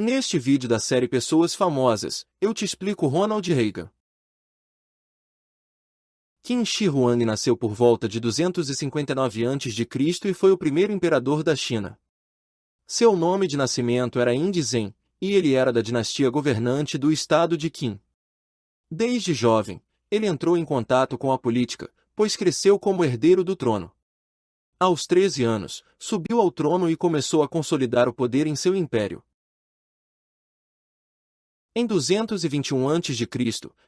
Neste vídeo da série Pessoas Famosas, eu te explico Ronald Reagan. Qin Shi Huang nasceu por volta de 259 a.C. e foi o primeiro imperador da China. Seu nome de nascimento era Yin Zhen, e ele era da dinastia governante do estado de Qin. Desde jovem, ele entrou em contato com a política, pois cresceu como herdeiro do trono. Aos 13 anos, subiu ao trono e começou a consolidar o poder em seu império. Em 221 a.C.,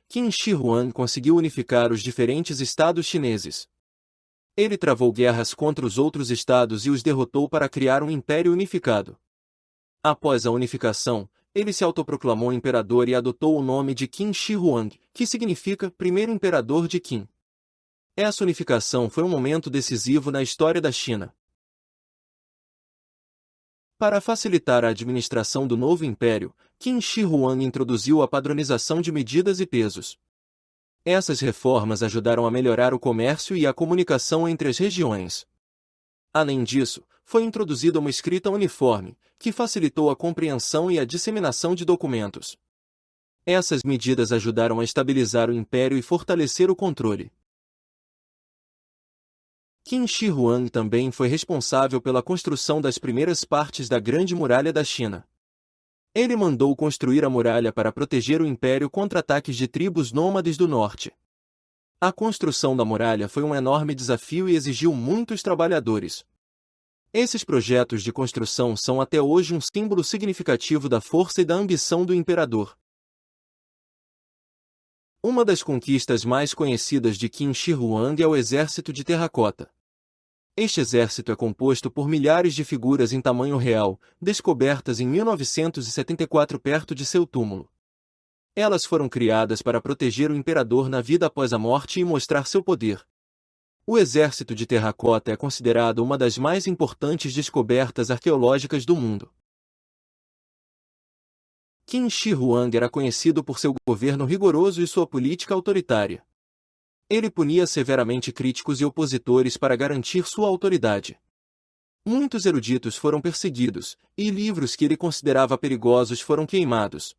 Qin Shi Huang conseguiu unificar os diferentes estados chineses. Ele travou guerras contra os outros estados e os derrotou para criar um império unificado. Após a unificação, ele se autoproclamou imperador e adotou o nome de Qin Shi Huang, que significa primeiro imperador de Qin. Essa unificação foi um momento decisivo na história da China. Para facilitar a administração do novo império, Qin Shi Huang introduziu a padronização de medidas e pesos. Essas reformas ajudaram a melhorar o comércio e a comunicação entre as regiões. Além disso, foi introduzida uma escrita uniforme, que facilitou a compreensão e a disseminação de documentos. Essas medidas ajudaram a estabilizar o império e fortalecer o controle. Qin Shi Huang também foi responsável pela construção das primeiras partes da Grande Muralha da China. Ele mandou construir a muralha para proteger o império contra ataques de tribos nômades do norte. A construção da muralha foi um enorme desafio e exigiu muitos trabalhadores. Esses projetos de construção são até hoje um símbolo significativo da força e da ambição do imperador. Uma das conquistas mais conhecidas de Qin Shi Huang é o Exército de Terracota. Este exército é composto por milhares de figuras em tamanho real, descobertas em 1974 perto de seu túmulo. Elas foram criadas para proteger o imperador na vida após a morte e mostrar seu poder. O Exército de Terracota é considerado uma das mais importantes descobertas arqueológicas do mundo. Qin Shi Huang era conhecido por seu governo rigoroso e sua política autoritária. Ele punia severamente críticos e opositores para garantir sua autoridade. Muitos eruditos foram perseguidos, e livros que ele considerava perigosos foram queimados.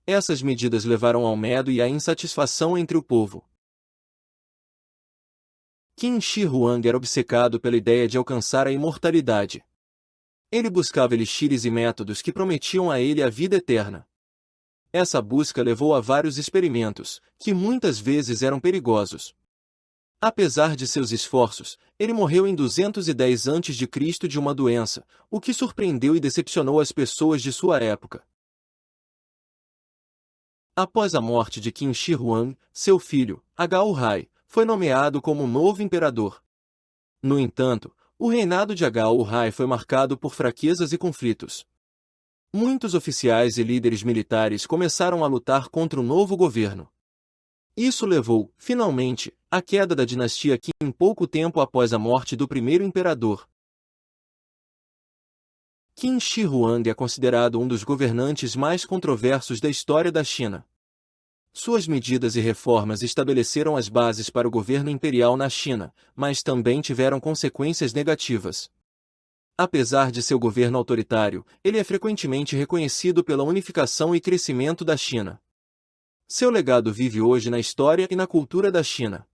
Essas medidas levaram ao medo e à insatisfação entre o povo. Qin Shi Huang era obcecado pela ideia de alcançar a imortalidade. Ele buscava elixires e métodos que prometiam a ele a vida eterna. Essa busca levou a vários experimentos, que muitas vezes eram perigosos. Apesar de seus esforços, ele morreu em 210 a.C. de uma doença, o que surpreendeu e decepcionou as pessoas de sua época. Após a morte de Qin Shi Huang, seu filho, Agao Hai, foi nomeado como novo imperador. No entanto, o reinado de Agao Hai foi marcado por fraquezas e conflitos. Muitos oficiais e líderes militares começaram a lutar contra o novo governo. Isso levou, finalmente, à queda da dinastia Qin pouco tempo após a morte do primeiro imperador. Qin Shi Huang é considerado um dos governantes mais controversos da história da China. Suas medidas e reformas estabeleceram as bases para o governo imperial na China, mas também tiveram consequências negativas. Apesar de seu governo autoritário, ele é frequentemente reconhecido pela unificação e crescimento da China. Seu legado vive hoje na história e na cultura da China.